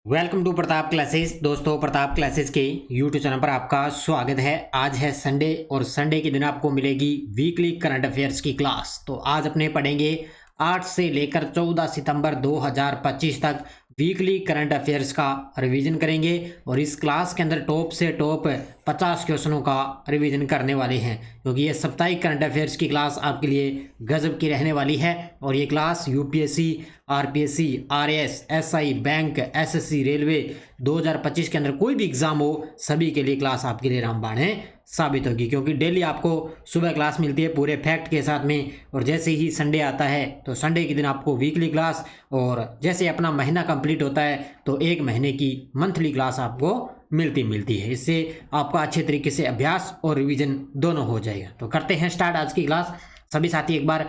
Welcome to Pratap classes. दोस्तों, Pratap classes के YouTube channel पर आपका स्वागत है। आज है संडे और संडे के दिन आपको मिलेगी वीकली करंट अफेयर्स की क्लास। तो आज अपने पढ़ेंगे 8 से लेकर 14 सितंबर 2025 तक वीकली करंट अफेयर्स का रिवीजन करेंगे और इस क्लास के अंदर टॉप से टॉप 50 क्वेश्चनों का रिवीजन करने वाले हैं, क्योंकि ये साप्ताहिक करंट अफेयर्स की क्लास आपके लिए गजब की रहने वाली है। और ये class UPSC, RPSC, RAS, SI, bank, SSC, railway 2025 के अंदर कोई भी एग्जाम हो, सभी के लिए क्लास आपके लिए रामबाण है साबित होगी, क्योंकि डेली आपको सुबह क्लास मिलती है पूरे फैक्ट के साथ में। और जैसे ही संडे आता है तो संडे के दिन आपको वीकली क्लास, और जैसे अपना महीना कंप्लीट होता है तो एक महीने की मंथली क्लास आपको मिलती है। इससे आपका अच्छे तरीके से अभ्यास और रिवीजन दोनों हो जाएगा। तो करते हैं स्टार्ट आज की क्लास। सभी साथी एक बार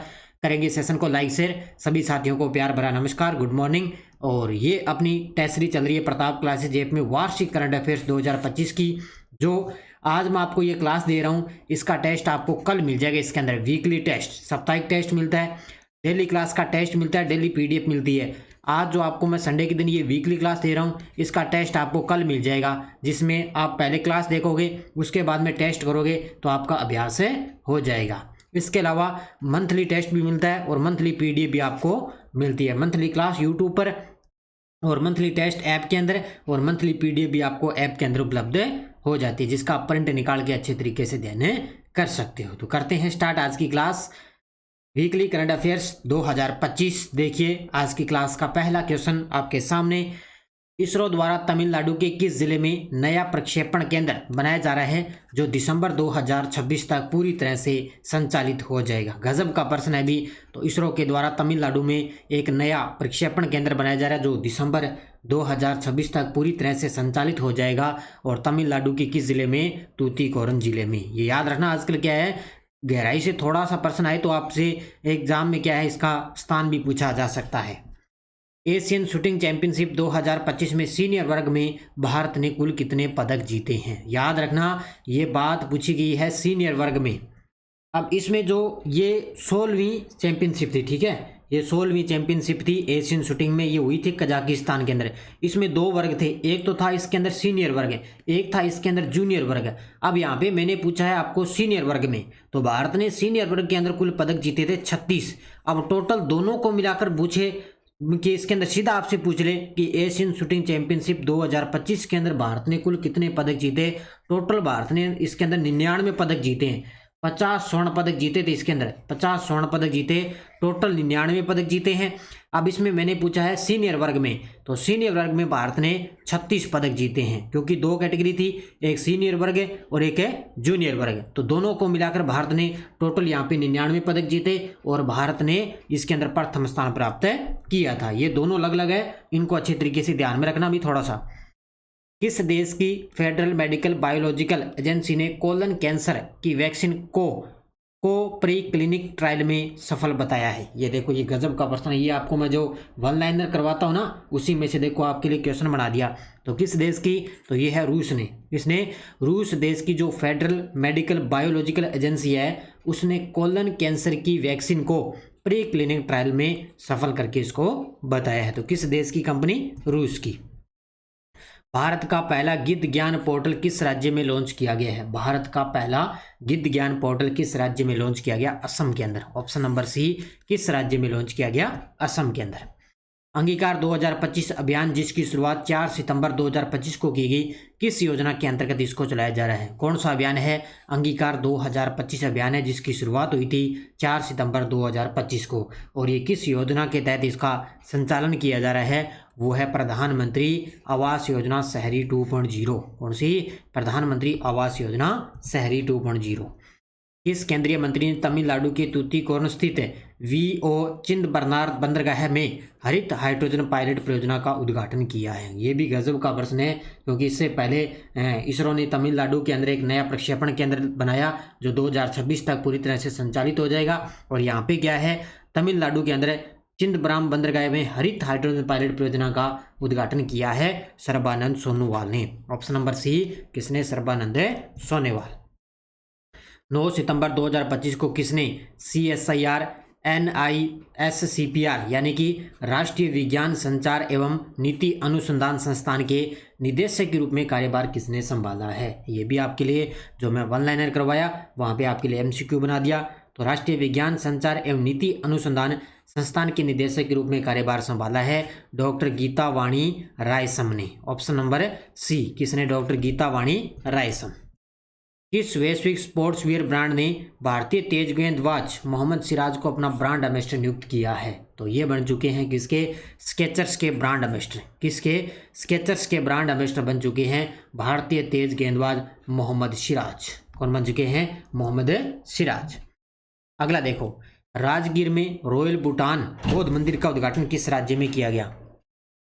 करेंगे सेशन को लाइक शेयर। सभी साथियों को प्यार भरा नमस्कार, गुड मॉर्निंग। और ये अपनी टेस्ट सीरीज चल रही है प्रताप क्लासेज ऐप में वार्षिक करंट अफेयर्स 2025 की, जो आज मैं आपको ये क्लास दे रहा हूँ। इसका टेस्ट आपको कल मिल जाएगा। इसके अंदर वीकली टेस्ट, साप्ताहिक टेस्ट मिलता है, डेली क्लास का टेस्ट मिलता है, डेली पीडीएफ मिलती है। आज जो आपको मैं संडे के दिन ये वीकली क्लास दे रहा हूँ, इसका टेस्ट आपको कल मिल जाएगा, जिसमें आप पहले क्लास देखोगे, उसके बाद में टेस्ट करोगे तो आपका अभ्यास हो जाएगा। इसके अलावा मंथली टेस्ट भी मिलता है और मंथली पीडीएफ भी आपको मिलती है। मंथली क्लास यूट्यूब पर और मंथली टेस्ट ऐप के अंदर, और मंथली पीडीएफ भी आपको ऐप के अंदर उपलब्ध हो जाती है, जिसका आप प्रिंट निकाल के अच्छे तरीके से ध्यान कर सकते हो। तो करते हैं स्टार्ट आज की क्लास वीकली करंट अफेयर्स 2025। देखिए आज की क्लास का पहला क्वेश्चन आपके सामने। इसरो द्वारा तमिलनाडु के किस जिले में नया प्रक्षेपण केंद्र बनाया जा रहा है, जो दिसंबर 2026 तक पूरी तरह से संचालित हो जाएगा? गजब का प्रश्न है भी। तो इसरो के द्वारा तमिलनाडु में एक नया प्रक्षेपण केंद्र बनाया जा रहा है, जो दिसंबर 2026 तक पूरी तरह से संचालित हो जाएगा। और तमिलनाडु के किस जिले में? तूतीकोरन जिले में। ये याद रखना, आजकल क्या है, गहराई से थोड़ा सा प्रश्न आए तो आपसे एग्जाम में क्या है, इसका स्थान भी पूछा जा सकता है। एशियन शूटिंग चैंपियनशिप 2025 में सीनियर वर्ग में भारत ने कुल कितने पदक जीते हैं? याद रखना, ये बात पूछी गई है सीनियर वर्ग में। अब इसमें जो ये 16वीं चैंपियनशिप थी, ठीक है, ये 16वीं चैंपियनशिप थी एशियन शूटिंग में, ये हुई थी कजाकिस्तान के अंदर। इसमें दो वर्ग थे, एक तो था इसके अंदर सीनियर वर्ग, एक था इसके अंदर जूनियर वर्ग। अब यहाँ पे मैंने पूछा है आपको सीनियर वर्ग में, तो भारत ने सीनियर वर्ग के अंदर कुल पदक जीते थे 36। अब टोटल दोनों को मिलाकर पूछे कि इसके अंदर सीधा आपसे पूछ ले कि एशियन शूटिंग चैंपियनशिप 2025 के अंदर भारत ने कुल कितने पदक जीते? टोटल भारत ने इसके अंदर 99 पदक जीते हैं। 50 स्वर्ण पदक जीते थे, इसके अंदर 50 स्वर्ण पदक जीते, टोटल 99 पदक जीते हैं। अब इसमें मैंने पूछा है सीनियर वर्ग में, तो सीनियर वर्ग में भारत ने 36 पदक जीते हैं, क्योंकि दो कैटेगरी थी, एक सीनियर वर्ग और एक है जूनियर वर्ग। तो दोनों को मिलाकर भारत ने टोटल यहाँ पे 99 पदक जीते और भारत ने इसके अंदर प्रथम स्थान प्राप्त किया था। ये दोनों अलग अलग है, इनको अच्छे तरीके से ध्यान में रखना भी थोड़ा सा। किस देश की फेडरल मेडिकल बायोलॉजिकल एजेंसी ने कोलन कैंसर की वैक्सीन को प्री क्लिनिक ट्रायल में सफल बताया है? ये देखो, ये गजब का प्रश्न है। ये आपको मैं जो वन लाइनर करवाता हूँ ना, उसी में से देखो आपके लिए क्वेश्चन बना दिया। तो किस देश की? तो ये है रूस ने। इसने रूस देश की जो फेडरल मेडिकल बायोलॉजिकल एजेंसी है, उसने कोलन कैंसर की वैक्सीन को प्री क्लिनिक ट्रायल में सफल करके इसको बताया है। तो किस देश की कंपनी? रूस की। भारत का पहला गिद्ध ज्ञान पोर्टल किस राज्य में लॉन्च किया गया है? भारत का पहला गिद्ध ज्ञान पोर्टल किस राज्य में लॉन्च किया गया? असम के अंदर। ऑप्शन नंबर सी, किस राज्य में लॉन्च किया गया? असम के अंदर। अंगीकार 2025 अभियान, जिसकी शुरुआत 4 सितंबर 2025 को की गई, किस योजना के अंतर्गत इसको चलाया जा रहा है? कौन सा अभियान है? अंगीकार 2025 अभियान है, जिसकी शुरुआत हुई थी 4 सितंबर 2025 को। और ये किस योजना के तहत इसका संचालन किया जा रहा है? वो है प्रधानमंत्री आवास योजना शहरी 2.0। कौन सी? प्रधानमंत्री आवास योजना शहरी 2.0। किस केंद्रीय मंत्री ने तमिलनाडु के तूतीकोरन स्थित वीओ चिदंबरनार बंदरगाह में हरित हाइड्रोजन पायलट परियोजना का उद्घाटन किया है? ये भी गजब का प्रश्न है, क्योंकि इससे पहले इसरो ने तमिलनाडु के अंदर एक नया प्रक्षेपण केंद्र बनाया, जो 2026 तक पूरी तरह से संचालित हो जाएगा। और यहाँ पे क्या है, तमिलनाडु के अंदर चिदंबरम बंदरगाह में हरित हाइड्रोजन पायलट परियोजना का उद्घाटन किया है सर्बानंद सोनोवाल ने। ऑप्शन नंबर सी, किसने? सर्बानंद सोनोवाल। 9 सितंबर 2025 को किसने CSIR NISCPR यानी कि राष्ट्रीय विज्ञान संचार एवं नीति अनुसंधान संस्थान के निदेशक के रूप में कार्यभार किसने संभाला है? ये भी आपके लिए, जो मैं वन लाइनर करवाया वहाँ पे आपके लिए MCQ बना दिया। तो राष्ट्रीय विज्ञान संचार एवं नीति अनुसंधान संस्थान के निदेशक के रूप में कार्यभार संभाला है डॉक्टर गीता वाणी रायसम ने। ऑप्शन नंबर सी, किसने? डॉक्टर गीता वाणी रायसम। किस वैश्विक स्पोर्ट्स वियर ब्रांड ने भारतीय तेज गेंदबाज मोहम्मद सिराज को अपना ब्रांड एम्बेसडर नियुक्त किया है? तो ये बन चुके हैं किसके? स्केचर्स के ब्रांड एम्बेसडर। किसके? स्केचर्स के ब्रांड एम्बेसडर बन चुके हैं भारतीय तेज गेंदबाज मोहम्मद सिराज। कौन बन चुके हैं? मोहम्मद सिराज। अगला देखो, राजगीर में रॉयल भूटान बौद्ध मंदिर का उद्घाटन किस राज्य में किया गया?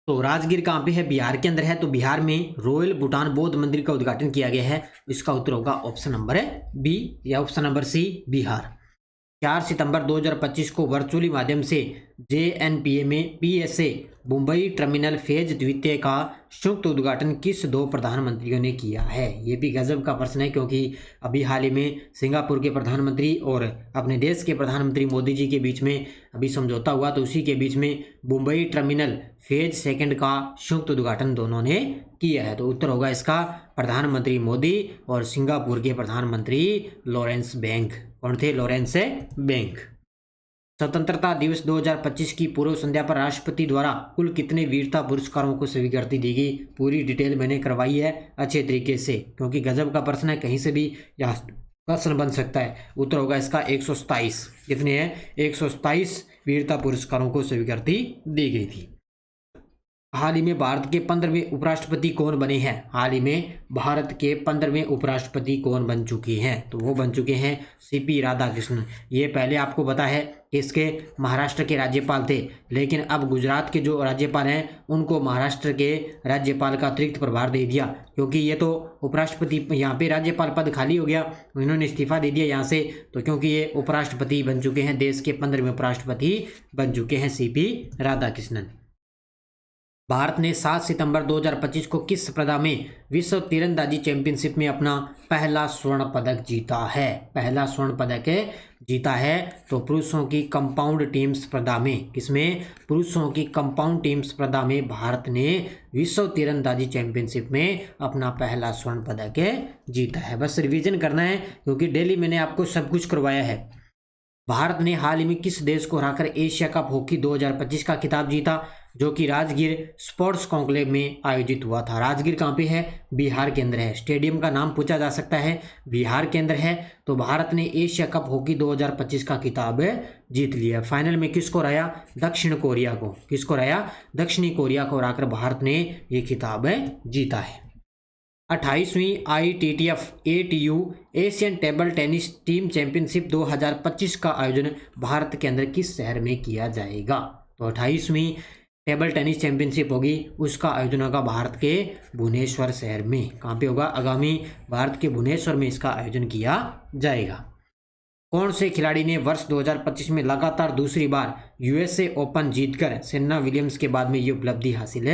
तो राजगीर कहाँ पे है? बिहार के अंदर है। तो बिहार में रॉयल भूटान बौद्ध मंदिर का उद्घाटन किया गया है। इसका उत्तर होगा ऑप्शन नंबर बी या ऑप्शन नंबर सी, बिहार। 4 सितंबर 2025 को वर्चुअली माध्यम से JNPA में PSA मुंबई टर्मिनल फेज द्वितीय का संयुक्त उद्घाटन किस 2 प्रधानमंत्रियों ने किया है? ये भी गजब का प्रश्न है, क्योंकि अभी हाल ही में सिंगापुर के प्रधानमंत्री और अपने देश के प्रधानमंत्री मोदी जी के बीच में अभी समझौता हुआ। तो उसी के बीच में मुंबई टर्मिनल फेज सेकंड का संयुक्त उद्घाटन दोनों ने किया है। तो उत्तर होगा इसका प्रधानमंत्री मोदी और सिंगापुर के प्रधानमंत्री लॉरेंस बेंग। कौन थे? लॉरेंस बेंग। स्वतंत्रता दिवस 2025 की पूर्व संध्या पर राष्ट्रपति द्वारा कुल कितने वीरता पुरस्कारों को स्वीकृति दी गई? पूरी डिटेल मैंने करवाई है अच्छे तरीके से, क्योंकि गजब का प्रश्न है, कहीं से भी यह प्रश्न बन सकता है। उत्तर होगा इसका 127। कितने हैं? 127 वीरता पुरस्कारों को स्वीकृति दी गई थी। हाल ही में भारत के 15वें उपराष्ट्रपति कौन बने हैं? हाल ही में भारत के 15वें उपराष्ट्रपति कौन बन चुके हैं? तो वो बन चुके हैं CP राधाकृष्णन। ये पहले आपको पता है कि इसके महाराष्ट्र के राज्यपाल थे, लेकिन अब गुजरात के जो राज्यपाल हैं उनको महाराष्ट्र के राज्यपाल का अतिरिक्त प्रभार दे दिया, क्योंकि ये तो उपराष्ट्रपति, यहाँ पे राज्यपाल पद खाली हो गया, इन्होंने इस्तीफा दे दिया यहाँ से। तो क्योंकि ये उपराष्ट्रपति बन चुके हैं, देश के 15वें उपराष्ट्रपति बन चुके हैं CP राधाकृष्णन। भारत ने 7 सितंबर 2025 को किस स्पर्धा में विश्व तीरंदाजी चैंपियनशिप में अपना पहला स्वर्ण पदक जीता है? पहला स्वर्ण पदक जीता है तो पुरुषों की कंपाउंड टीम स्पर्धा में। किसमें? पुरुषों की कंपाउंड टीम स्पर्धा में भारत ने विश्व तीरंदाजी चैंपियनशिप में अपना पहला स्वर्ण पदक जीता है। बस रिवीजन करना है, क्योंकि डेली मैंने आपको सब कुछ करवाया है। भारत ने हाल ही में किस देश को हराकर एशिया कप हॉकी 2025 का खिताब जीता, जो कि राजगीर स्पोर्ट्स कॉन्क्लेव में आयोजित हुआ था? राजगीर कहाँ पे है? बिहार के अंदर है। स्टेडियम का नाम पूछा जा सकता है, बिहार के अंदर है। तो भारत ने एशिया कप हॉकी 2025 का खिताब जीत लिया। फाइनल में किसको हराया? दक्षिण कोरिया को। किसको हराया? दक्षिणी कोरिया को हराकर भारत ने ये खिताब जीता है। 28वीं ITTF ATU Asian table tennis team championship 2025 का आयोजन भारत के अंदर किस शहर में किया जाएगा? तो 28वीं टेबल टेनिस चैंपियनशिप होगी, उसका आयोजन होगा भारत के भुवनेश्वर शहर में। कहाँ पे होगा? आगामी भारत के भुवनेश्वर में इसका आयोजन किया जाएगा। कौन से खिलाड़ी ने वर्ष 2025 में लगातार दूसरी बार USA ओपन जीतकर सेरेना विलियम्स के बाद में ये उपलब्धि हासिल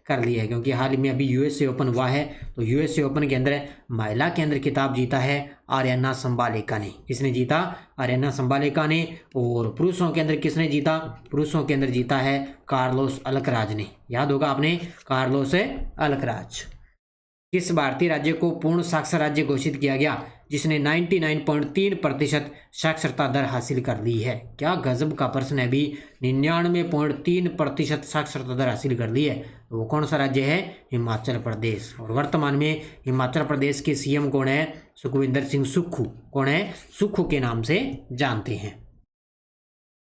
कर ली है? क्योंकि हाल ही में अभी USA ओपन हुआ है, तो USA ओपन के अंदर महिला के अंदर खिताब जीता है आर्याना संबालेका ने। किसने जीता? आर्याना संबालेका ने। और पुरुषों के अंदर किसने जीता? पुरुषों के अंदर जीता है कार्लोस अल्कराज ने। याद होगा आपने, कार्लोस अल्कराज। किस भारतीय राज्य को पूर्ण साक्षर राज्य घोषित किया गया जिसने 99.3% साक्षरता दर हासिल कर ली है? क्या गजब का प्रश्न है। अभी 99.3% साक्षरता दर हासिल कर ली है। तो वो कौन सा राज्य है? हिमाचल प्रदेश। और वर्तमान में हिमाचल प्रदेश के CM कौन है? सुखविंदर सिंह सुक्खू। कौन है? सुक्खू के नाम से जानते हैं।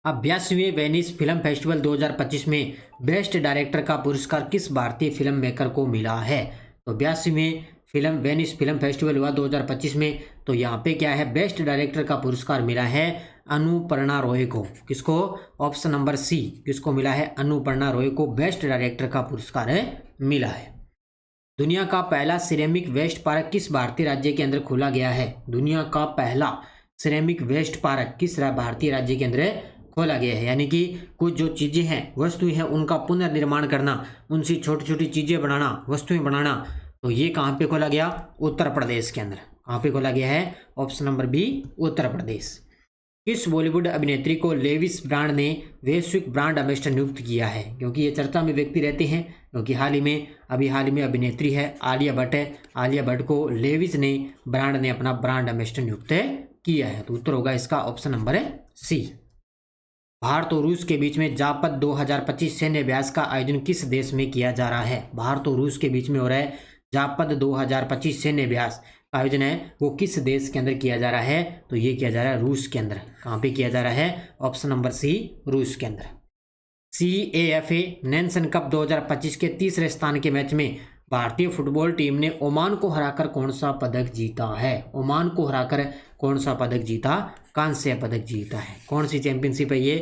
82वें वेनिस फिल्म फेस्टिवल 2025 में बेस्ट डायरेक्टर का पुरस्कार किस भारतीय फिल्म मेकर को मिला है? तो 82वें वेनिस फिल्म फेस्टिवल हुआ 2025 में, तो यहाँ पे क्या है? बेस्ट डायरेक्टर का पुरस्कार मिला है अनुपर्णा रॉय को। किसको? ऑप्शन नंबर सी, किसको मिला है? अनुपर्णा रॉय को बेस्ट डायरेक्टर का पुरस्कार मिला है। दुनिया का पहला सिरेमिक वेस्ट पार्क किस भारतीय राज्य के अंदर खोला गया है? दुनिया का पहला सिरेमिक वेस्ट पार्क किस भारतीय राज्य के अंदर खोला गया है? यानी कि कुछ जो चीज़ें हैं, वस्तुएं हैं, उनका पुनर्निर्माण करना, उनसे छोटी छोटी चीज़ें बनाना, वस्तुएं बनाना, तो ये कहाँ पे खोला गया? उत्तर प्रदेश के अंदर। कहाँ पे खोला गया है? Option number B, Uttar Pradesh. किस बॉलीवुड अभिनेत्री को लेविस ब्रांड ने वैश्विक ब्रांड एम्बेसडर नियुक्त किया है? क्योंकि ये चर्चा में व्यक्ति रहते हैं, क्योंकि हाल ही में अभिनेत्री है आलिया भट्ट है। आलिया भट्ट को लेविस ने ब्रांड ने अपना ब्रांड एम्बेसडर नियुक्त किया है। तो उत्तर होगा इसका ऑप्शन नंबर है सी। भारत और रूस के बीच में जापद 2025 सैन्य अभ्यास का आयोजन किस देश में किया जा रहा है? भारत और रूस के बीच में हो रहा है जापद 2025 सैन्य अभ्यास का आयोजन है, वो किस देश के अंदर किया जा रहा है? तो ये किया जा रहा है रूस के अंदर। कहाँ पे किया जा रहा है? ऑप्शन नंबर सी, रूस के अंदर। CAFA नेशन कप 2025 के तीसरे स्थान के मैच में भारतीय फुटबॉल टीम ने ओमान को हराकर कौन सा पदक जीता है? ओमान को हराकर कौन सा पदक जीता? कांस्य पदक जीता है। कौन सी चैंपियनशिप है ये?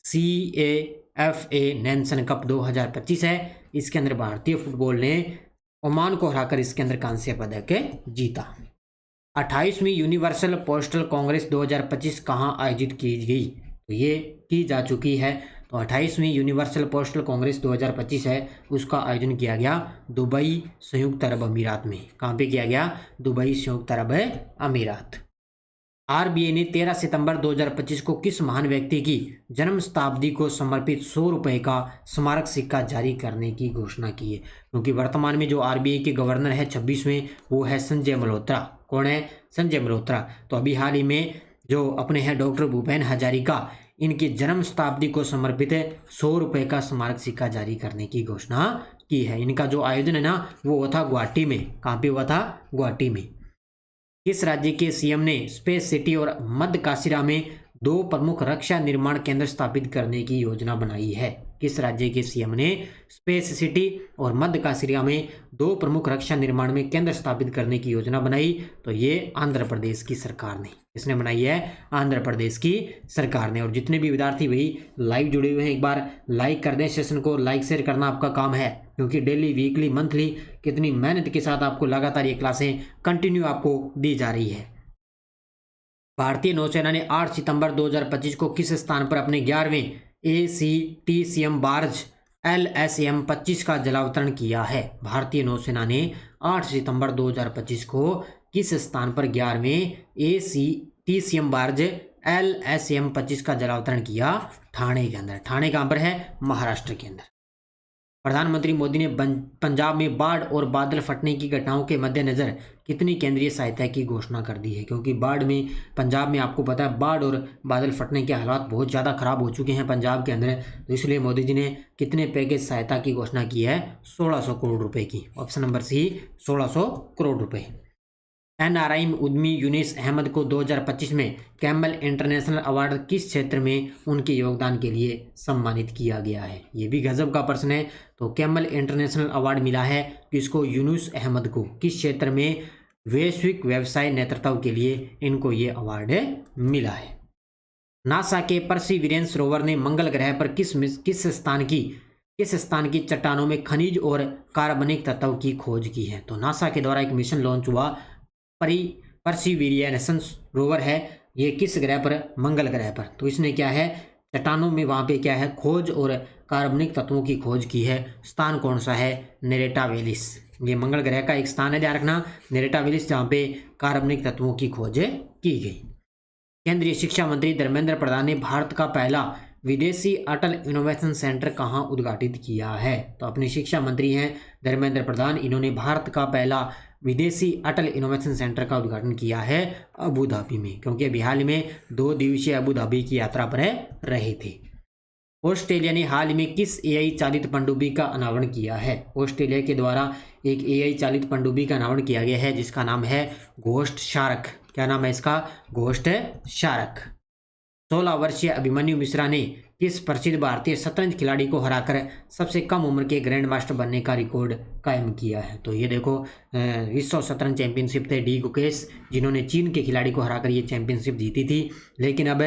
CAFA नेशन कप 2025 है। इसके अंदर भारतीय फुटबॉल ने ओमान को हराकर इसके अंदर कांस्य पदक जीता। 28वीं यूनिवर्सल पोस्टल कांग्रेस 2025 कहाँ आयोजित की गई? तो ये की जा चुकी है। तो 28वीं यूनिवर्सल पोस्टल कांग्रेस 2025 है, उसका आयोजन किया गया दुबई, संयुक्त अरब अमीरात में। कहाँ पे किया गया? दुबई, संयुक्त अरब अमीरात। RBI ने 13 सितंबर 2025 को किस महान व्यक्ति की जन्म शताब्दी को समर्पित 100 रुपये का स्मारक सिक्का जारी करने की घोषणा की है? क्योंकि वर्तमान में जो RBI के गवर्नर है 26वें, वो है संजय मल्होत्रा। कौन है? संजय मल्होत्रा। तो अभी हाल ही में जो अपने हैं डॉक्टर भूपेन हजारिका, इनकी जन्म शताब्दी को समर्पित 100 रुपये का स्मारक सिक्का जारी करने की घोषणा की है। इनका जो आयोजन है ना, वो हुआ था गुवाहाटी में। कहाँ पे हुआ था? गुवाहाटी में। किस राज्य के CM ने स्पेस सिटी और मध्य काशीरा में 2 प्रमुख रक्षा निर्माण केंद्र स्थापित करने की योजना बनाई है? किस राज्य के CM ने स्पेस सिटी और मध्य काशीरा में 2 प्रमुख रक्षा निर्माण में केंद्र स्थापित करने की योजना बनाई? तो ये आंध्र प्रदेश की सरकार ने। किसने बनाई है? आंध्र प्रदेश की सरकार ने। और जितने भी विद्यार्थी भाई लाइव जुड़े हुए हैं, एक बार लाइक कर दें। सेशन को लाइक शेयर करना आपका काम है, क्योंकि डेली, वीकली, मंथली कितनी मेहनत के साथ आपको लगातार ये क्लासें कंटिन्यू आपको दी जा रही है। भारतीय नौसेना ने 8 सितंबर 2025 को किस स्थान पर अपने 11वें ACTCM बार्ज LSM 25 का जलावतरण किया है? भारतीय नौसेना ने 8 सितंबर 2025 को किस स्थान पर 11वें ACTCM बार्ज LSM 25 का जलावतरण किया? ठाणे के अंदर। ठाणे कहाँ पर है? महाराष्ट्र के अंदर। प्रधानमंत्री मोदी ने पंजाब में बाढ़ और बादल फटने की घटनाओं के मद्देनजर कितनी केंद्रीय सहायता की घोषणा कर दी है? क्योंकि बाढ़ में, पंजाब में आपको पता है बाढ़ और बादल फटने के हालात बहुत ज़्यादा खराब हो चुके हैं पंजाब के अंदर। तो इसलिए मोदी जी ने कितने पैकेज सहायता की घोषणा की है? 1600 करोड़ रुपए की। ऑप्शन नंबर सी, 1600 करोड़ रुपए। NRI उद्यमी यूनिस अहमद को 2025 में कैमल इंटरनेशनल अवार्ड किस क्षेत्र में उनके योगदान के लिए सम्मानित किया गया है? ये भी गजब का प्रश्न है। तो कैमल इंटरनेशनल अवार्ड मिला है किसको? यूनुस अहमद को। किस क्षेत्र में? वैश्विक व्यवसाय नेतृत्व के लिए इनको ये अवार्ड मिला है। नासा के परसिविरेंस रोवर ने मंगल ग्रह पर किस स्थान की चट्टानों में खनिज और कार्बनिक तत्व की खोज की है? तो नासा के द्वारा एक मिशन लॉन्च हुआ, परसिविरेंस रोवर है। ये किस ग्रह पर? मंगल ग्रह पर। तो इसने क्या है? चट्टानों में वहाँ पे क्या है? खोज और कार्बनिक तत्वों की खोज की है। स्थान कौन सा है? नेरेटा वेलिस। ये मंगल ग्रह का एक स्थान है, ध्यान रखना, नेरेटा वेलिस, जहाँ पे कार्बनिक तत्वों की खोज की गई। केंद्रीय शिक्षा मंत्री धर्मेंद्र प्रधान ने भारत का पहला विदेशी अटल इनोवेशन सेंटर कहाँ उद्घाटित किया है? तो अपने शिक्षा मंत्री हैं धर्मेंद्र प्रधान, इन्होंने भारत का पहला विदेशी अटल इनोवेशन सेंटर का उद्घाटन किया है अबू धाबी में, क्योंकि अभी हाल में 2 दिवसीय अबू धाबी की यात्रा पर रहे थे। ऑस्ट्रेलिया ने हाल में किस AI चालित पनडुब्बी का अनावरण किया है? ऑस्ट्रेलिया के द्वारा एक AI चालित पनडुब्बी का अनावरण किया गया है, जिसका नाम है घोस्ट शार्क। क्या नाम है इसका? Ghost shark. 16 वर्षीय अभिमन्यु मिश्रा ने किस प्रसिद्ध भारतीय शतरंज खिलाड़ी को हराकर सबसे कम उम्र के ग्रैंड मास्टर बनने का रिकॉर्ड कायम किया है? तो ये देखो, विश्व शतरंज चैंपियनशिप थे डी गुकेश, जिन्होंने चीन के खिलाड़ी को हराकर ये चैंपियनशिप जीती थी। लेकिन अब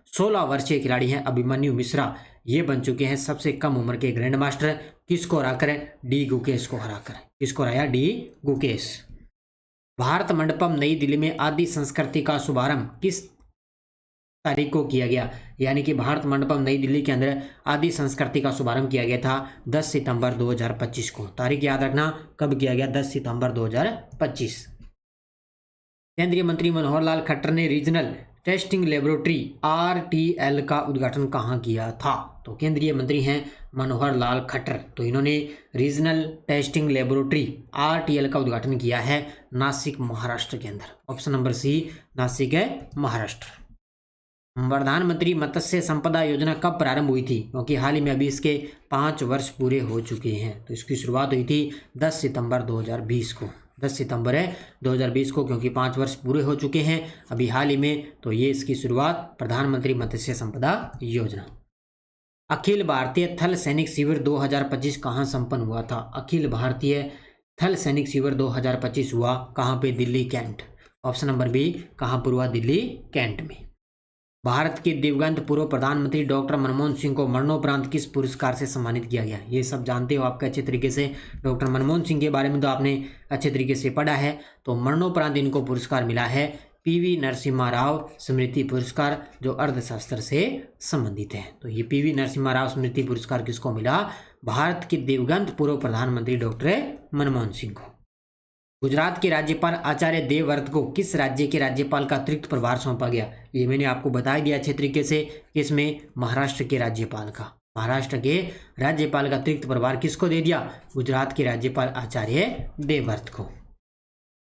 16 वर्षीय खिलाड़ी हैं अभिमन्यु मिश्रा, ये बन चुके हैं सबसे कम उम्र के ग्रैंड मास्टर। किसको हराकर? डी गुकेश को हराकर। किसको हराया? डी गुकेश। भारत मंडपम नई दिल्ली में आदि संस्कृति का शुभारंभ किस तारीख को किया गया? यानी कि भारत मंडपम नई दिल्ली के अंदर आदि संस्कृति का शुभारंभ किया गया था 10 सितंबर 2025 को। तारीख याद रखना, कब किया गया? 10 सितंबर 2025। केंद्रीय मंत्री मनोहर लाल खट्टर ने रीजनल टेस्टिंग लेबोरेटरी RTL का उद्घाटन कहाँ किया था? तो केंद्रीय मंत्री हैं मनोहर लाल खट्टर। तो इन्होंने रीजनल टेस्टिंग लेबोरेटरी RTL का उद्घाटन किया है नासिक महाराष्ट्र के अंदर। ऑप्शन नंबर सी नासिक है महाराष्ट्र। प्रधानमंत्री मत्स्य संपदा योजना कब प्रारंभ हुई थी? क्योंकि हाल ही में अभी इसके 5 वर्ष पूरे हो चुके हैं। तो इसकी शुरुआत हुई थी 10 सितंबर 2020 को। 10 सितंबर है 2020 को, क्योंकि 5 वर्ष पूरे हो चुके हैं अभी हाल ही में। तो ये इसकी शुरुआत प्रधानमंत्री मत्स्य संपदा योजना। अखिल भारतीय थल सैनिक शिविर 2025 कहाँ संपन्न हुआ था? अखिल भारतीय थल सैनिक शिविर 2025 हुआ कहाँ पे? Delhi cantt. Option number B कहाँ पर हुआ? दिल्ली कैंट में। भारत के दिवंगत पूर्व प्रधानमंत्री डॉक्टर मनमोहन सिंह को मरणोपरांत किस पुरस्कार से सम्मानित किया गया? ये सब जानते हो आपके अच्छे तरीके से। डॉक्टर मनमोहन सिंह के बारे में तो आपने अच्छे तरीके से पढ़ा है। तो मरणोपरांत इनको पुरस्कार मिला है PV नरसिम्हा राव स्मृति पुरस्कार, जो अर्थशास्त्र से संबंधित है। तो ये PV नरसिम्हा राव स्मृति पुरस्कार किसको मिला? भारत के दिवंगत पूर्व प्रधानमंत्री डॉक्टर मनमोहन सिंह को। गुजरात के राज्यपाल आचार्य देवव्रत को किस राज्य के राज्यपाल का अतिरिक्त प्रभार सौंपा गया? ये मैंने आपको बता दिया अच्छे तरीके से। इसमें महाराष्ट्र के राज्यपाल का, महाराष्ट्र के राज्यपाल का अतिरिक्त प्रभार किसको दे दिया? गुजरात के राज्यपाल आचार्य देवव्रत को।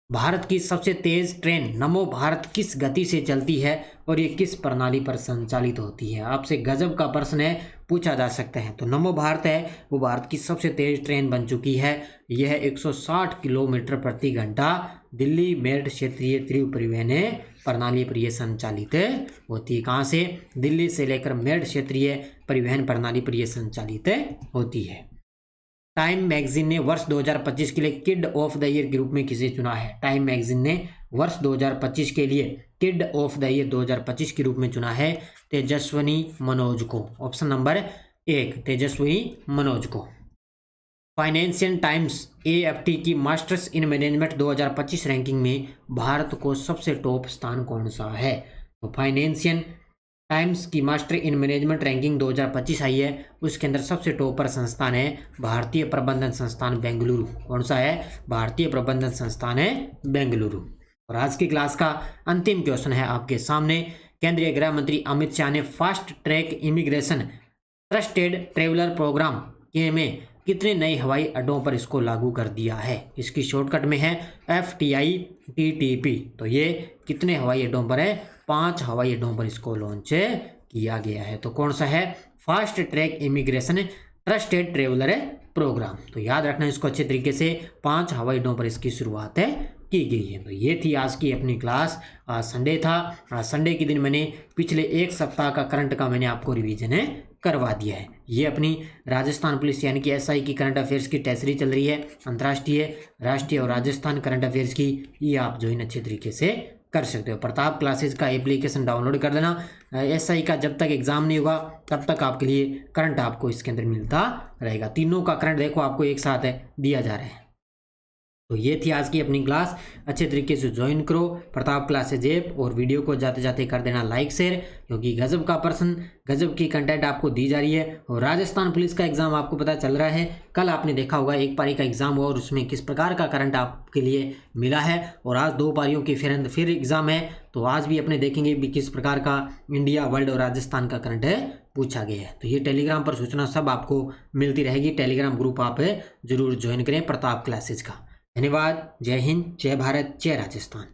भारत की सबसे तेज ट्रेन नमो भारत किस गति से चलती है और ये किस प्रणाली पर संचालित होती है? आपसे गजब का प्रश्न है, पूछा जा सकता है। तो नमो भारत है वो भारत की सबसे तेज ट्रेन बन चुकी है। यह 160 किलोमीटर प्रति घंटा दिल्ली मेरठ क्षेत्रीय तीव्र परिवहन प्रणाली पर यह संचालित होती है। कहाँ से? दिल्ली से लेकर मेरठ क्षेत्रीय परिवहन प्रणाली पर यह संचालित होती है। टाइम मैगजीन ने वर्ष 2025 के लिए किड ऑफ द ईयर के रूप में किसे चुना है? टाइम मैगजीन ने वर्ष 2025 के लिए किड ऑफ द ईयर 2025 के रूप में चुना है तेजस्विनी मनोज को। ऑप्शन नंबर 1 तेजस्विनी मनोज को। फाइनेंशियल टाइम्स AFT की मास्टर्स इन मैनेजमेंट 2025 रैंकिंग में भारत को सबसे टॉप स्थान कौन सा है? तो फाइनेंशियल टाइम्स की मास्टर इन मैनेजमेंट रैंकिंग 2025 आई है, उसके अंदर सबसे टॉपर संस्थान है भारतीय प्रबंधन संस्थान बेंगलुरु। कौन सा है? भारतीय प्रबंधन संस्थान है बेंगलुरु। और आज की क्लास का अंतिम क्वेश्चन है आपके सामने। केंद्रीय गृह मंत्री अमित शाह ने fast track immigration trusted traveller programme के में कितने नए हवाई अड्डों पर इसको लागू कर दिया है? इसकी शॉर्टकट में है FTI-TTP। तो ये कितने हवाई अड्डों पर है? 5 हवाई अड्डों पर इसको लॉन्च किया गया है। तो कौन सा है? Fast track immigration trusted traveller programme. तो याद रखना इसको अच्छे तरीके से। 5 हवाई अड्डों पर इसकी शुरुआत की गई है। तो ये थी आज की अपनी क्लास। आज संडे था। आज संडे के दिन मैंने पिछले 1 सप्ताह का करंट का मैंने आपको रिवीजन करवा दिया है। ये अपनी राजस्थान पुलिस यानी कि SI की करंट अफेयर्स की टेस्ट सीरीज चल रही है, अंतर्राष्ट्रीय, राष्ट्रीय और राजस्थान करंट अफेयर्स की। ये आप ज्वाइन अच्छे तरीके से कर सकते हो। प्रताप क्लासेस का एप्लीकेशन डाउनलोड कर लेना। SI का जब तक एग्जाम नहीं होगा तब तक आपके लिए करंट आपको इसके अंदर मिलता रहेगा। तीनों का करंट देखो आपको एक साथ दिया जा रहा है। तो ये थी आज की अपनी क्लास। अच्छे तरीके से ज्वाइन करो प्रताप क्लासेज ऐप, और वीडियो को जाते जाते कर देना लाइक शेयर, क्योंकि गजब का पर्सन गजब की कंटेंट आपको दी जा रही है। और राजस्थान पुलिस का एग्जाम आपको पता चल रहा है, कल आपने देखा होगा 1 पारी का एग्जाम हुआ और उसमें किस प्रकार का करंट आपके लिए मिला है। और आज 2 पारियों की फिर एग्जाम है, तो आज भी अपने देखेंगे भी किस प्रकार का इंडिया, वर्ल्ड और राजस्थान का करंट पूछा गया है। तो ये टेलीग्राम पर सूचना सब आपको मिलती रहेगी। टेलीग्राम ग्रुप आप जरूर ज्वाइन करें प्रताप क्लासेज का। धन्यवाद। जय हिंद, जय भारत, जय राजस्थान।